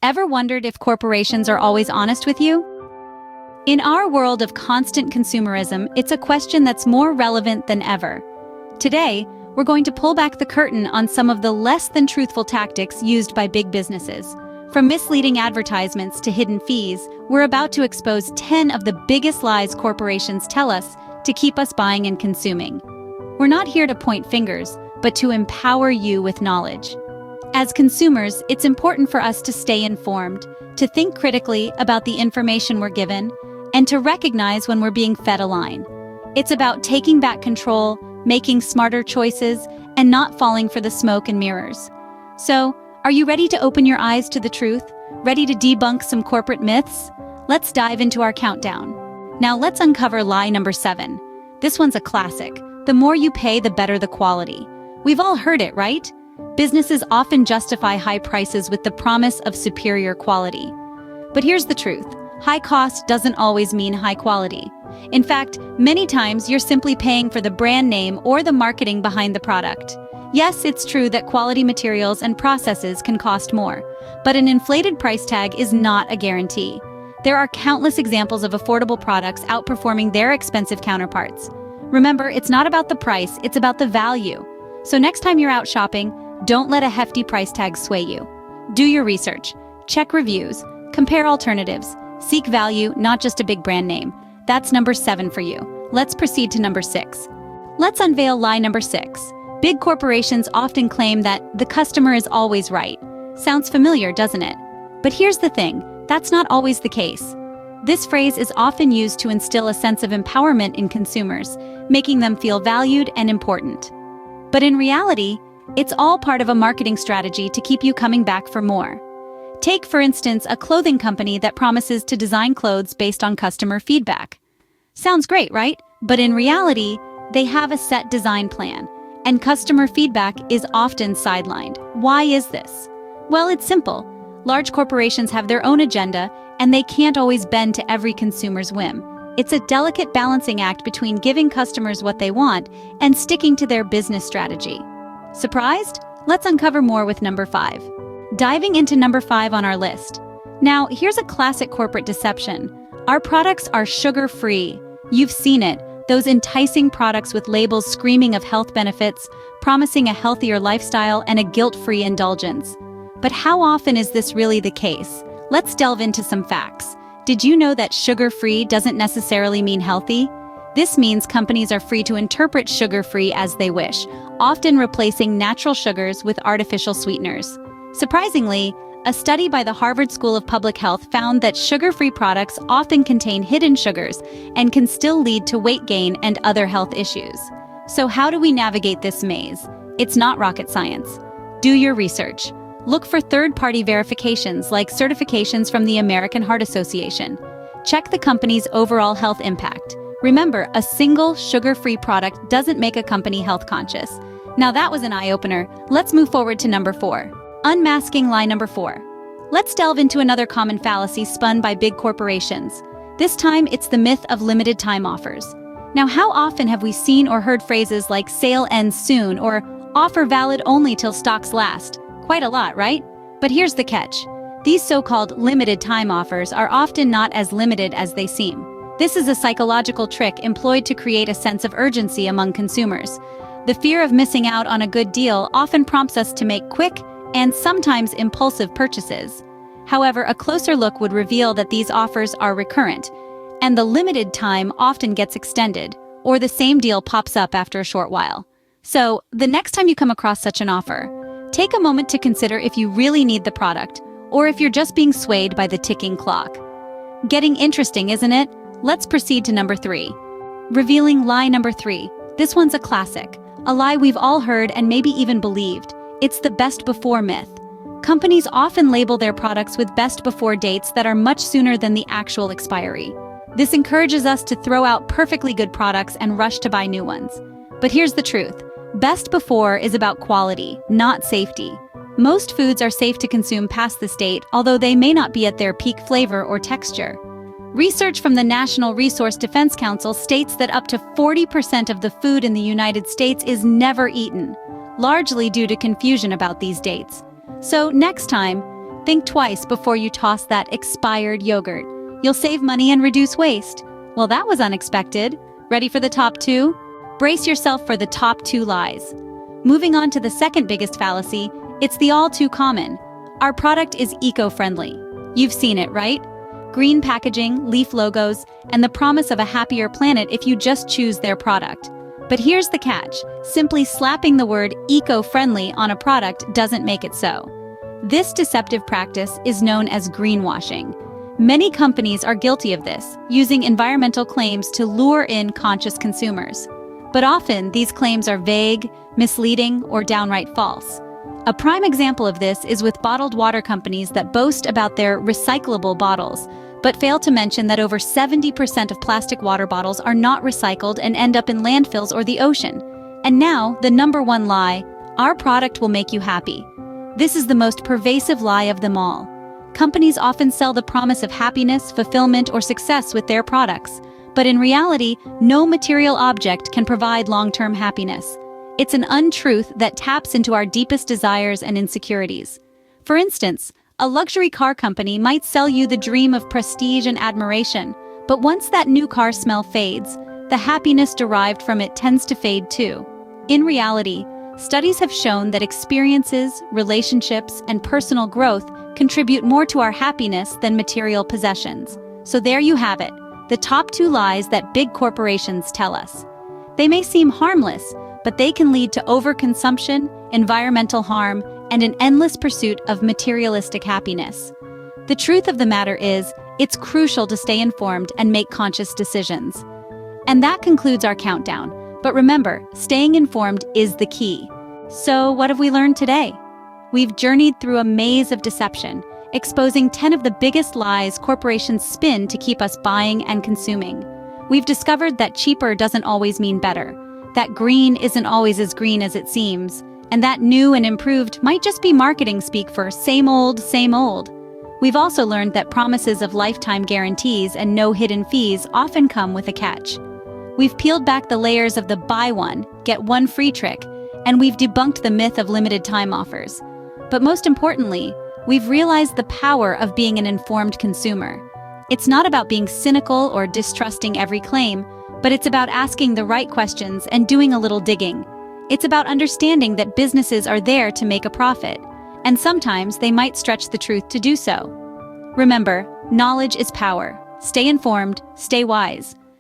Ever wondered if corporations are always honest with you? In our world of constant consumerism, it's a question that's more relevant than ever. Today, we're going to pull back the curtain on some of the less than truthful tactics used by big businesses. From misleading advertisements to hidden fees, we're about to expose 10 of the biggest lies corporations tell us to keep us buying and consuming. We're not here to point fingers, but to empower you with knowledge. As consumers, it's important for us to stay informed, to think critically about the information we're given, and to recognize when we're being fed a line. It's about taking back control, making smarter choices, and not falling for the smoke and mirrors. So, are you ready to open your eyes to the truth? Ready to debunk some corporate myths? Let's dive into our countdown. Now let's uncover lie number 7. This one's a classic. The more you pay, the better the quality. We've all heard it, right? Businesses often justify high prices with the promise of superior quality. But here's the truth. High cost doesn't always mean high quality. In fact, many times you're simply paying for the brand name or the marketing behind the product. Yes, it's true that quality materials and processes can cost more, but an inflated price tag is not a guarantee. There are countless examples of affordable products outperforming their expensive counterparts. Remember, it's not about the price, it's about the value. So next time you're out shopping, don't let a hefty price tag sway you. Do your research, check reviews, compare alternatives, seek value, not just a big brand name. That's number 7 for you. Let's proceed to number 6. Let's unveil lie number 6. Big corporations often claim that the customer is always right. Sounds familiar, doesn't it? But here's the thing, that's not always the case. This phrase is often used to instill a sense of empowerment in consumers, making them feel valued and important. But in reality, it's all part of a marketing strategy to keep you coming back for more. Take, for instance, a clothing company that promises to design clothes based on customer feedback. Sounds great, right? But in reality, they have a set design plan, and customer feedback is often sidelined. Why is this? Well, it's simple. Large corporations have their own agenda, and they can't always bend to every consumer's whim. It's a delicate balancing act between giving customers what they want and sticking to their business strategy. Surprised? Let's uncover more with number 5. Diving into number 5 on our list. Now, here's a classic corporate deception. Our products are sugar-free. You've seen it. Those enticing products with labels screaming of health benefits, promising a healthier lifestyle and a guilt-free indulgence. But how often is this really the case? Let's delve into some facts. Did you know that sugar-free doesn't necessarily mean healthy? This means companies are free to interpret sugar-free as they wish, often replacing natural sugars with artificial sweeteners. Surprisingly, a study by the Harvard School of Public Health found that sugar-free products often contain hidden sugars and can still lead to weight gain and other health issues. So how do we navigate this maze? It's not rocket science. Do your research. Look for third-party verifications like certifications from the American Heart Association. Check the company's overall health impact. Remember, a single sugar-free product doesn't make a company health conscious. Now that was an eye-opener. Let's move forward to number 4. Unmasking lie number 4. Let's delve into another common fallacy spun by big corporations. This time, it's the myth of limited time offers. Now, how often have we seen or heard phrases like sale ends soon or offer valid only till stocks last? Quite a lot, right? But here's the catch. These so-called limited time offers are often not as limited as they seem. This is a psychological trick employed to create a sense of urgency among consumers. The fear of missing out on a good deal often prompts us to make quick and sometimes impulsive purchases. However, a closer look would reveal that these offers are recurrent, and the limited time often gets extended, or the same deal pops up after a short while. So, the next time you come across such an offer, take a moment to consider if you really need the product, or if you're just being swayed by the ticking clock. Getting interesting, isn't it? Let's proceed to number 3. Revealing lie number 3. This one's a classic, a lie we've all heard and maybe even believed. It's the best before myth. Companies often label their products with best before dates that are much sooner than the actual expiry. This encourages us to throw out perfectly good products and rush to buy new ones. But here's the truth. Best before is about quality, not safety. Most foods are safe to consume past this date, although they may not be at their peak flavor or texture. Research from the National Resource Defense Council states that up to 40% of the food in the United States is never eaten, largely due to confusion about these dates. So next time, Think twice before you toss that expired yogurt. You'll save money and reduce waste. Well, that was unexpected. Ready for the top 2? Brace yourself for the top 2 lies. Moving on to the second biggest fallacy, it's the all too common. Our product is eco-friendly. You've seen it, right? Green packaging, leaf logos, and the promise of a happier planet if you just choose their product. But here's the catch. Simply slapping the word eco-friendly on a product doesn't make it so. This deceptive practice is known as greenwashing. Many companies are guilty of this, using environmental claims to lure in conscious consumers. But often, these claims are vague, misleading, or downright false. A prime example of this is with bottled water companies that boast about their recyclable bottles, but fail to mention that over 70% of plastic water bottles are not recycled and end up in landfills or the ocean. And now, the number 1 lie: our product will make you happy. This is the most pervasive lie of them all. Companies often sell the promise of happiness, fulfillment, or success with their products, but in reality, no material object can provide long-term happiness. It's an untruth that taps into our deepest desires and insecurities. For instance, a luxury car company might sell you the dream of prestige and admiration, but once that new car smell fades, the happiness derived from it tends to fade too. In reality, studies have shown that experiences, relationships, and personal growth contribute more to our happiness than material possessions. So there you have it, the top 2 lies that big corporations tell us. They may seem harmless, but they can lead to overconsumption, environmental harm, and an endless pursuit of materialistic happiness. The truth of the matter is, it's crucial to stay informed and make conscious decisions. And that concludes our countdown. But remember, staying informed is the key. So what have we learned today? We've journeyed through a maze of deception, exposing 10 of the biggest lies corporations spin to keep us buying and consuming. We've discovered that cheaper doesn't always mean better, that green isn't always as green as it seems, and that new and improved might just be marketing speak for same old, same old. We've also learned that promises of lifetime guarantees and no hidden fees often come with a catch. We've peeled back the layers of the buy one, get one free trick, and we've debunked the myth of limited time offers. But most importantly, we've realized the power of being an informed consumer. It's not about being cynical or distrusting every claim, but it's about asking the right questions and doing a little digging. It's about understanding that businesses are there to make a profit, and sometimes they might stretch the truth to do so. Remember, knowledge is power. Stay informed, stay wise.